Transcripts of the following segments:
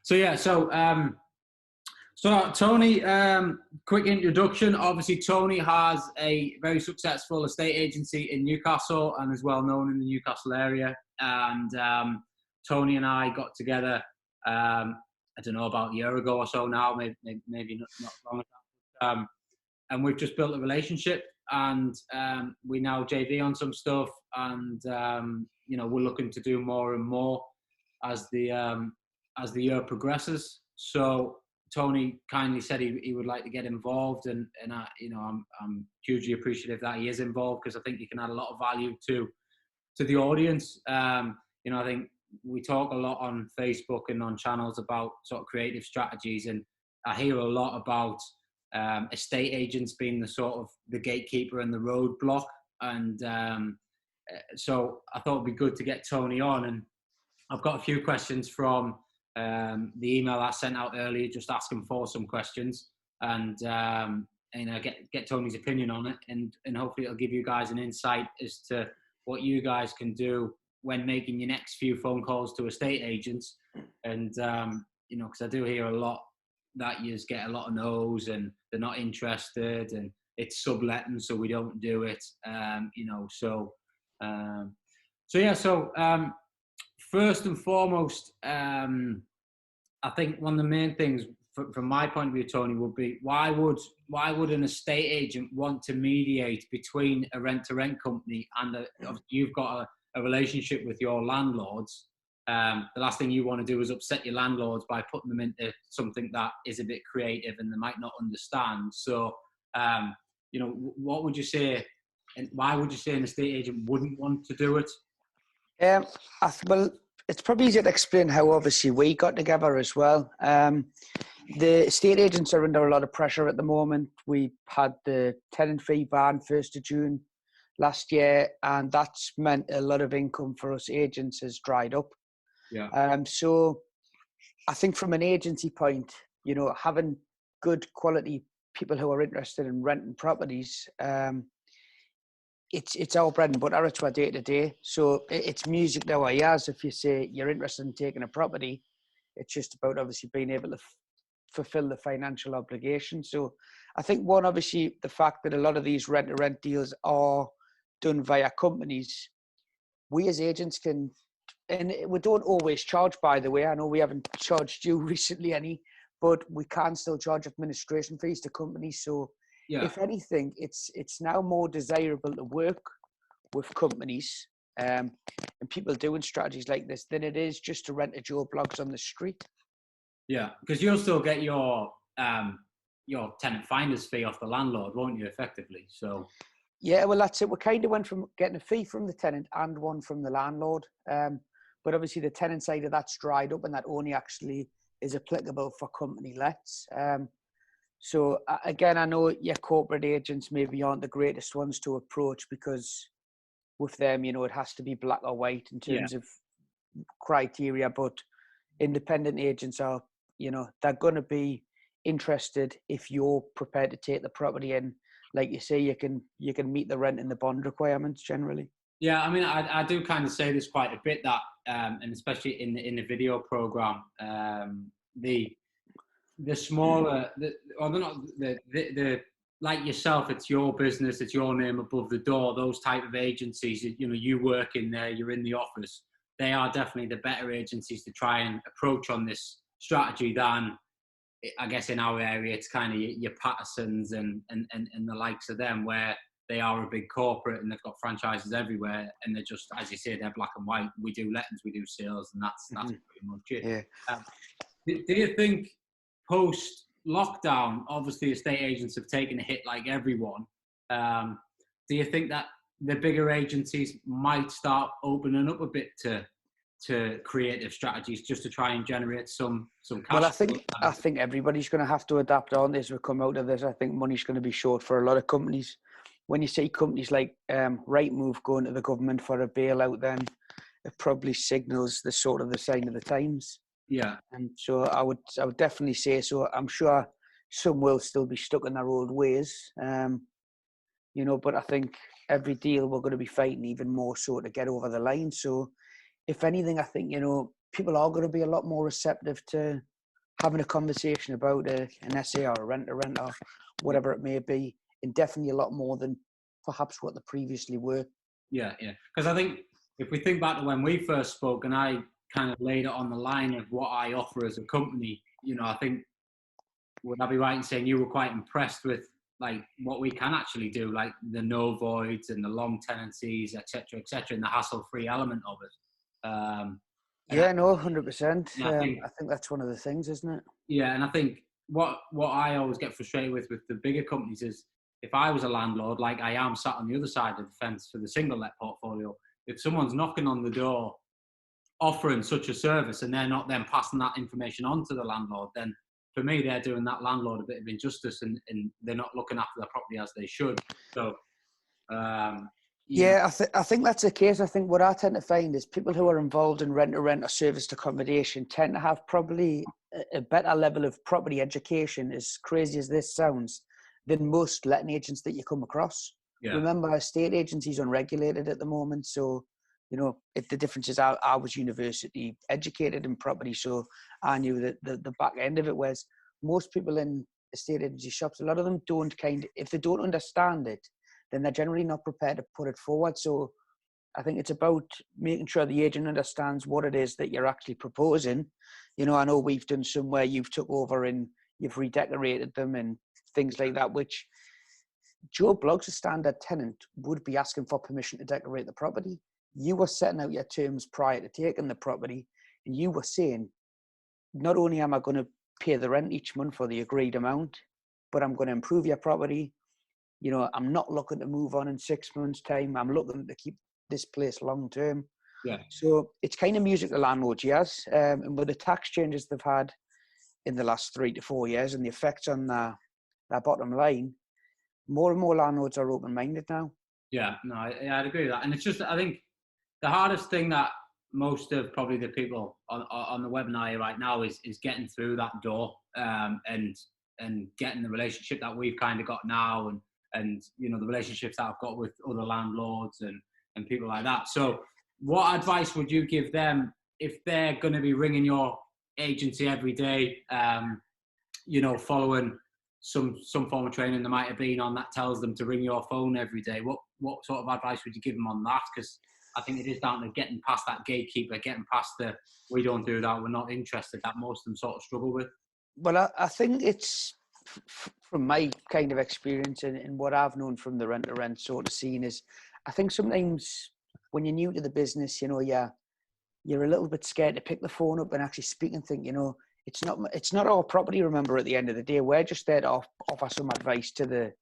So yeah, so Tony, quick introduction. Obviously, Tony has a very successful estate agency in Newcastle and is well known in the Newcastle area. And Tony and I got together, I don't know, about a year ago or so now, maybe not long ago. And we've just built a relationship, and we now JV on some stuff, and you know, we're looking to do more and more as the year progresses. So Tony kindly said he would like to get involved, and I, you know, I'm hugely appreciative that he is involved, because I think he can add a lot of value to the audience. You know, I think we talk a lot on Facebook and on channels about sort of creative strategies, and I hear a lot about estate agents being the sort of the gatekeeper and the roadblock. And so I thought it'd be good to get Tony on, and I've got a few questions from the email I sent out earlier, just asking for some questions, and you know, get Tony's opinion on it, and hopefully it'll give you guys an insight as to what you guys can do when making your next few phone calls to estate agents. And you know, because I do hear a lot that you just get a lot of no's, and they're not interested, and it's subletting, so we don't do it. You know, so yeah, so first and foremost, I think one of the main things from my point of view, Tony, would be why would an estate agent want to mediate between a rent-to-rent company and you've got a relationship with your landlords? The last thing you want to do is upset your landlords by putting them into something that is a bit creative and they might not understand. So, you know, what would you say, and why would you say an estate agent wouldn't want to do it? Well, it's probably easier to explain how obviously we got together as well. The estate agents are under a lot of pressure at the moment. We had the tenant fee ban 1st of June last year, and that's meant a lot of income for us agents has dried up. Yeah. So I think from an agency point, you know, having good quality people who are interested in renting properties, it's our bread and butter. It's our day to day. So it's music to our ears. If you say you're interested in taking a property, it's just about obviously being able to fulfill the financial obligation. So I think one, obviously the fact that a lot of these rent-to-rent deals are done via companies, we as agents can, and we don't always charge, by the way. I know we haven't charged you recently any, but we can still charge administration fees to companies. So yeah, if anything, it's now more desirable to work with companies and people doing strategies like this than it is just to rent a Joe Bloggs on the street. Yeah, because you'll still get your tenant finder's fee off the landlord, won't you, effectively? So yeah, well, that's it. We kind of went from getting a fee from the tenant and one from the landlord. But obviously the tenant side of that's dried up, and that only actually is applicable for company lets. So again, I know your corporate agents maybe aren't the greatest ones to approach, because with them, you know, it has to be black or white in terms of criteria. But independent agents are, you know, they're going to be interested if you're prepared to take the property in. Like you say, you can meet the rent and the bond requirements generally. Yeah, I mean, I do kind of say this quite a bit, that and especially in the video program, the smaller, like yourself, it's your business, it's your name above the door. Those type of agencies, you know, you work in there, you're in the office. They are definitely the better agencies to try and approach on this strategy than, I guess, in our area, it's kind of your Pattersons and the likes of them, where they are a big corporate and they've got franchises everywhere, and they're just, as you say, they're black and white. We do lettings, we do sales, and that's pretty much it. Yeah. Do you think post lockdown, obviously estate agents have taken a hit like everyone? Do you think that the bigger agencies might start opening up a bit to creative strategies just to try and generate some cash? Well, I think everybody's going to have to adapt on this. We come out of this. I think money's going to be short for a lot of companies. When you see companies like Rightmove going to the government for a bailout, then it probably signals the sort of the sign of the times. Yeah. And so I would definitely say so. I'm sure some will still be stuck in their old ways, you know, but I think every deal we're going to be fighting even more so to get over the line. So if anything, I think, you know, people are going to be a lot more receptive to having a conversation about an SA or a rent or whatever it may be, and definitely a lot more than perhaps what they previously were. Yeah, yeah. Because I think if we think back to when we first spoke, and I kind of laid it on the line of what I offer as a company, you know, I think, would I be right in saying you were quite impressed with like what we can actually do, like the no voids and the long tenancies, etc., and the hassle-free element of it. Yeah, no, 100%. I think, I think that's one of the things, isn't it? yeah, and I think what I always get frustrated with the bigger companies is if I was a landlord, like I am sat on the other side of the fence for the single let portfolio, if someone's knocking on the door offering such a service and they're not then passing that information on to the landlord, then for me, they're doing that landlord a bit of injustice and they're not looking after their property as they should. So, yeah, I think that's the case. I think what I tend to find is people who are involved in rent or serviced accommodation tend to have probably a better level of property education, as crazy as this sounds, than most letting agents that you come across. Yeah. Remember, estate agencies unregulated at the moment, so you know, if the difference is I was university educated in property, so I knew that the back end of it was most people in estate agency shops, a lot of them don't if they don't understand it, then they're generally not prepared to put it forward. So I think it's about making sure the agent understands what it is that you're actually proposing. You know, I know we've done some where you've took over and you've redecorated them and things like that, which Joe Bloggs, a standard tenant, would be asking for permission to decorate the property. You were setting out your terms prior to taking the property, and you were saying, not only am I going to pay the rent each month for the agreed amount, but I'm going to improve your property. You know, I'm not looking to move on in 6 months' time. I'm looking to keep this place long term. Yeah. So it's kind of music to landlords, yes. And with the tax changes they've had in the last 3 to 4 years and the effects on their bottom line, more and more landlords are open-minded now. Yeah, no, I'd agree with that. And it's just, I think the hardest thing that most of probably the people on the webinar right now is getting through that door and getting the relationship that we've kind of got now and you know the relationships that I've got with other landlords and people like that. So what advice would you give them if they're going to be ringing your agency every day, you know, following some form of training they might have been on that tells them to ring your phone every day? What sort of advice would you give them on that? Because I think it is down to getting past that gatekeeper, getting past the we don't do that, we're not interested, that most of them sort of struggle with. Well, I think it's from my kind of experience and what I've known from the rent sort of scene is I think sometimes when you're new to the business, you know, you're a little bit scared to pick the phone up and actually speak and think, you know, it's not our property, remember, at the end of the day. We're just there to offer some advice to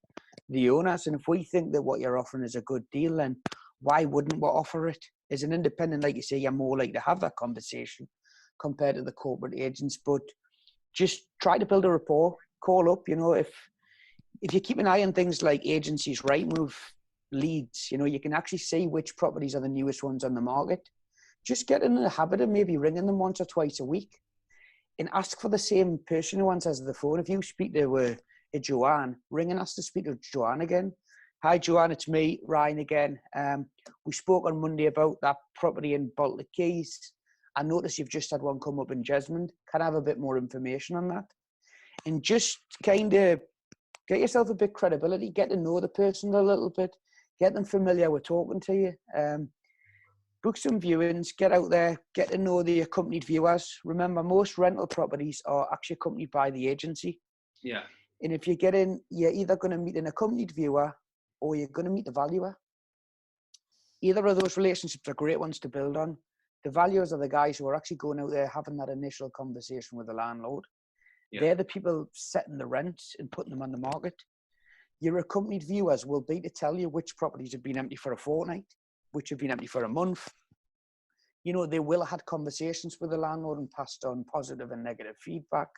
the owners. And if we think that what you're offering is a good deal, then why wouldn't we offer it? As an independent, like you say, you're more likely to have that conversation compared to the corporate agents. But just try to build a rapport, call up, you know, if you keep an eye on things like agencies, Rightmove, leads, you know, you can actually see which properties are the newest ones on the market. Just get in the habit of maybe ringing them once or twice a week and ask for the same person who answers the phone. If you speak to a Joanne, ring and ask to speak to Joanne again. Hi, Joanne, it's me, Ryan again. We spoke on Monday about that property in Baltic Keys. I noticed you've just had one come up in Jesmond. Can I have a bit more information on that? And just kind of get yourself a bit of credibility, get to know the person a little bit, get them familiar with talking to you. Book some viewings, get out there, get to know the accompanied viewers. Remember, most rental properties are actually accompanied by the agency. Yeah. And if you get in, you're either going to meet an accompanied viewer or you're going to meet the valuer. Either of those relationships are great ones to build on. The valuers are the guys who are actually going out there having that initial conversation with the landlord. Yeah. They're the people setting the rents and putting them on the market. Your accompanied viewers will be to tell you which properties have been empty for a fortnight, which have been empty for a month. You know, they will have had conversations with the landlord and passed on positive and negative feedback.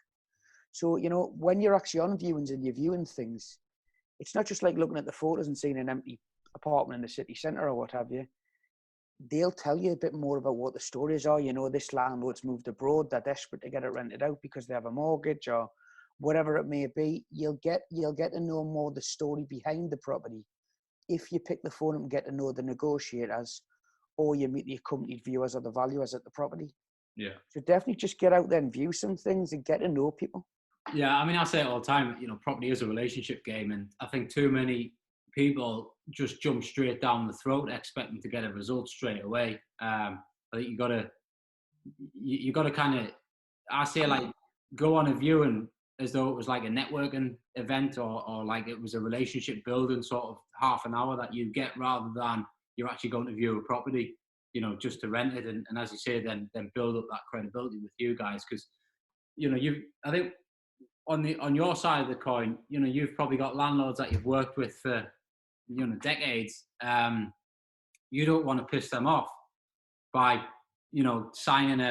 So, you know, when you're actually on viewings and you're viewing things, it's not just like looking at the photos and seeing an empty apartment in the city centre or what have you. They'll tell you a bit more about what the stories are. You know, this landlord's moved abroad, they're desperate to get it rented out because they have a mortgage or whatever it may be. You'll get to know more the story behind the property if you pick the phone up and get to know the negotiators, or you meet the accompanied viewers or the valuers at the property. Yeah. So definitely just get out there and view some things and get to know people. Yeah, I mean, I say it all the time, you know, property is a relationship game, and I think too many people just jump straight down the throat expecting to get a result straight away. I think you gotta kind of, I say, like, go on a viewing as though it was like a networking event, or like it was a relationship building sort of half an hour that you get, rather than you're actually going to view a property, you know, just to rent it. And as you say, then build up that credibility with you guys. Because, you know, I think on your side of the coin, you know, you've probably got landlords that you've worked with for, you know, decades. You don't want to piss them off by, you know, signing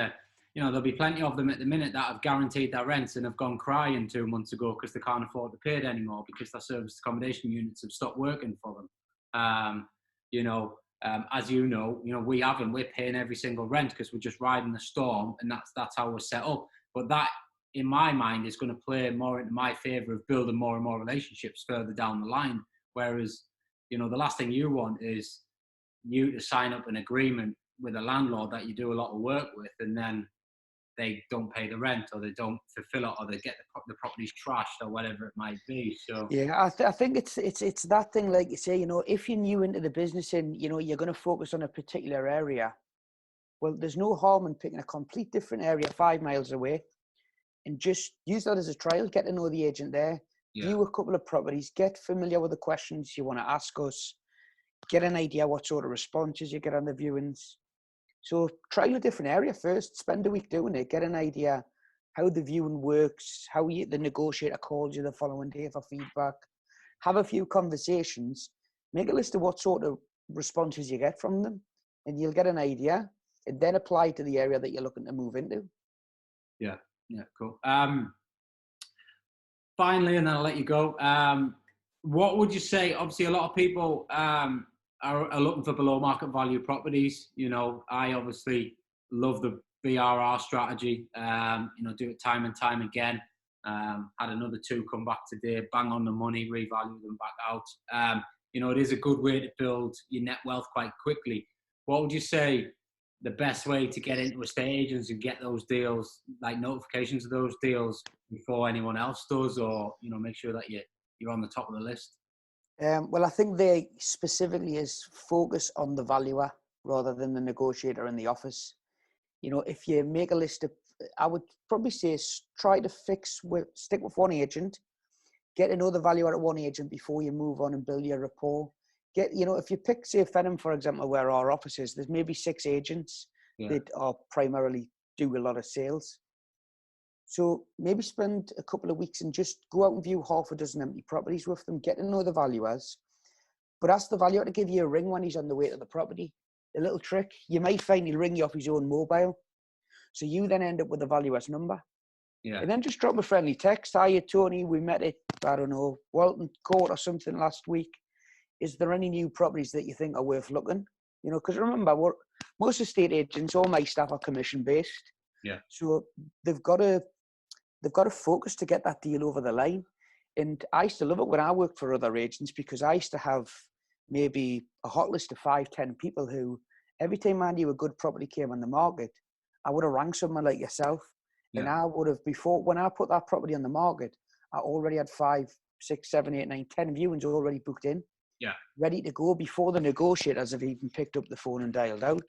you know, there'll be plenty of them at the minute that have guaranteed their rents and have gone crying 2 months ago because they can't afford to pay it anymore because their service accommodation units have stopped working for them. You know, as you know, we haven't. We're paying every single rent because we're just riding the storm, and that's how we're set up. But that, in my mind, is going to play more into my favour of building more and more relationships further down the line. Whereas, you know, the last thing you want is you to sign up an agreement with a landlord that you do a lot of work with, and then they don't pay the rent, or they don't fulfill it, or they get the properties trashed, or whatever it might be. So yeah, I think it's that thing, like you say, you know, if you're new into the business and, you know, you're going to focus on a particular area, well, there's no harm in picking a complete different area 5 miles away and just use that as a trial. Get to know the agent there, view a couple of properties, get familiar with the questions you want to ask us, get an idea what sort of responses you get on the viewings. So try a different area first, spend a week doing it, get an idea how the viewing works, how the negotiator calls you the following day for feedback. Have a few conversations, make a list of what sort of responses you get from them, and you'll get an idea, and then apply to the area that you're looking to move into. Yeah, cool. Finally, and then I'll let you go. What would you say? Obviously, a lot of people are looking for below market value properties. You know, I obviously love the BRR strategy. You know, do it time and time again. Had another 2 come back today, bang on the money, revalue them back out. You know, it is a good way to build your net wealth quite quickly. What would you say the best way to get into estate agents and get those deals, like notifications of those deals before anyone else does, or, you know, make sure that you're on the top of the list? Well, I think they specifically is focus on the valuer rather than the negotiator in the office. You know, if you make a list of, I would probably say try to stick with one agent, get to know the valuer at one agent before you move on and build your rapport. You know, if you pick, say, Fenham, for example, where our office is, there's maybe 6 agents that are primarily do a lot of sales. So maybe spend a couple of weeks and just go out and view half a dozen empty properties with them, get to know the valuers, but ask the valuer to give you a ring when he's on the way to the property. A little trick, you might find he'll ring you off his own mobile. So you then end up with the valuer's number. Yeah. And then just drop a friendly text. Hiya, Tony, we met at, I don't know, Walton Court or something last week. Is there any new properties that you think are worth looking? You know, because remember, most estate agents, all my staff are commission based. Yeah. So they've got to focus to get that deal over the line. And I used to love it when I worked for other agents, because I used to have maybe a hot list of 5-10 people who, every time I knew a good property came on the market, I would have rang someone like yourself. Yeah. And I would have, before, when I put that property on the market, I already had 5, 6, 7, 8, 9, 10 viewings already booked in. Yeah. Ready to go before the negotiators have even picked up the phone and dialed out.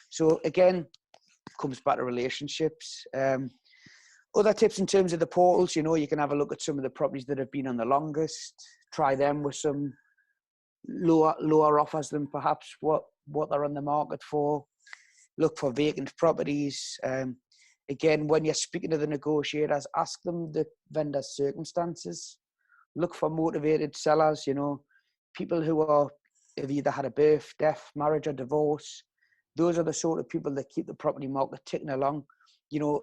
So again, comes back to relationships. Other tips in terms of the portals, you know, you can have a look at some of the properties that have been on the longest, try them with some lower offers than perhaps what they're on the market for. Look for vacant properties. Again, when you're speaking to the negotiators, ask them the vendor's circumstances. Look for motivated sellers, you know, people who have either had a birth, death, marriage or divorce. Those are the sort of people that keep the property market ticking along. You know,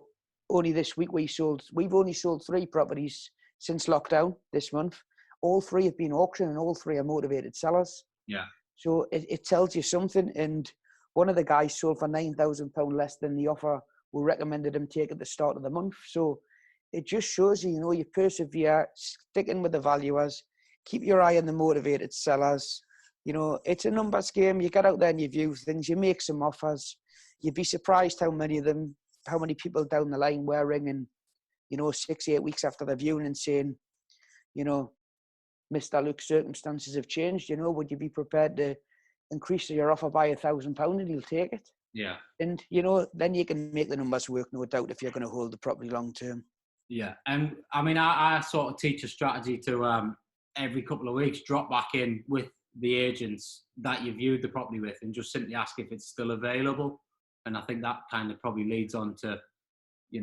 only this week we've only sold 3 properties since lockdown this month. All 3 have been auctioned and all 3 are motivated sellers. Yeah. So it tells you something. And one of the guys sold for £9,000 less than the offer we recommended him take at the start of the month. So it just shows you, you know, you persevere, sticking with the valuers, keep your eye on the motivated sellers. You know, it's a numbers game. You get out there and you view things, you make some offers. You'd be surprised how many of them how many people down the line were ringing, 6-8 weeks after the viewing and saying, Mr. Luke's circumstances have changed, would you be prepared to increase your offer by £1,000 and he'll take it? Yeah. And, then you can make the numbers work, no doubt, if you're going to hold the property long term. Yeah. And I mean, I sort of teach a strategy to every couple of weeks drop back in with the agents that you viewed the property with and just simply ask if it's still available. And I think that kind of probably leads on to,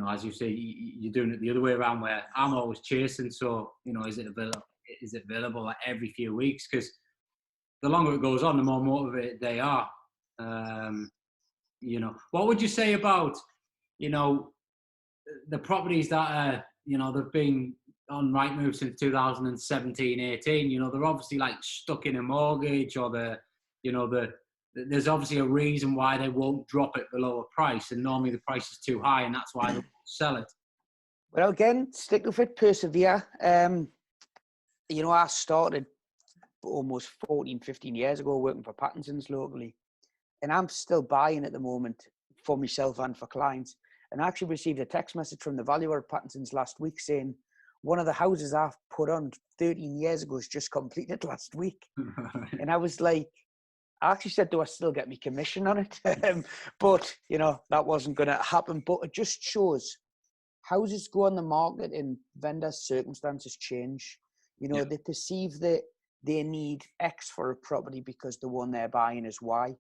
as you say, you're doing it the other way around where I'm always chasing. So, is it available like every few weeks? Because the longer it goes on, the more motivated they are. What would you say about, the properties that are, they've been on Rightmove since 2017, 18, they're obviously like stuck in a mortgage or there's obviously a reason why they won't drop it below a price. And normally the price is too high and that's why they won't sell it. Well, again, stick with it, persevere. I started almost 14, 15 years ago working for Pattinson's locally. And I'm still buying at the moment for myself and for clients. And I actually received a text message from the valuer at Pattinson's last week saying, one of the houses I've put on 13 years ago is just completed last week. And I was like, I actually said, do I still get my commission on it? But, that wasn't going to happen. But it just shows houses go on the market and vendors' circumstances change. They perceive that they need X for a property because the one they're buying is Y.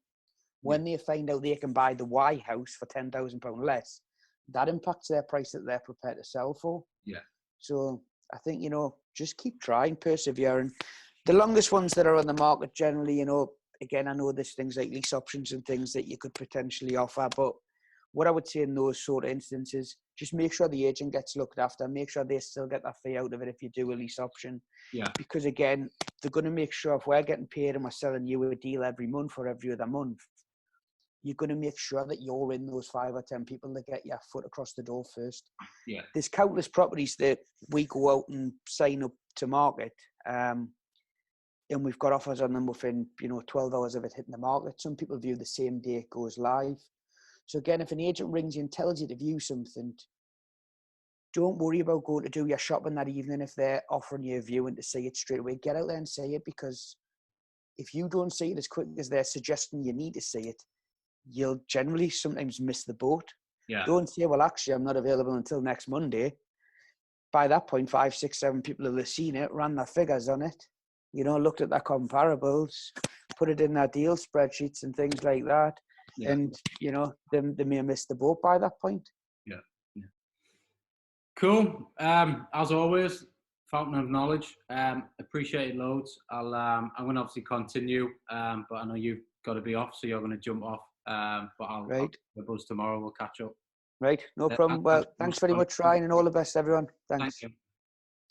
When they find out they can buy the Y house for £10,000 less, that impacts their price that they're prepared to sell for. Yeah. So I think, just keep trying, persevering. The longest ones that are on the market generally, again, I know there's things like lease options and things that you could potentially offer, but what I would say in those sort of instances, just make sure the agent gets looked after, make sure they still get that fee out of it if you do a lease option. Yeah. Because again, they're going to make sure if we're getting paid and we're selling you a deal every month or every other month, you're going to make sure that you're in those 5 or 10 people that get your foot across the door first. Yeah. There's countless properties that we go out and sign up to market, and we've got offers on them within, 12 hours of it hitting the market. Some people view the same day it goes live. So again, if an agent rings you and tells you to view something, don't worry about going to do your shopping that evening if they're offering you a viewing to see it straight away. Get out there and see it, because if you don't see it as quick as they're suggesting you need to see it, you'll generally sometimes miss the boat. Yeah. Don't say, well, actually, I'm not available until next Monday. By that point, 5, 6, 7 people will have seen it, ran their figures on it, looked at their comparables, put it in their deal spreadsheets and things like that. Yeah. And, they may have missed the boat by that point. Yeah. Yeah. Cool. As always, fountain of knowledge. Appreciate it loads. I'm going to obviously continue, but I know you've got to be off, so you're going to jump off. But I'll buzz tomorrow. We'll catch up. Right. No problem. Well, thanks very much, Ryan, and all the best, everyone. Thanks. Thank you.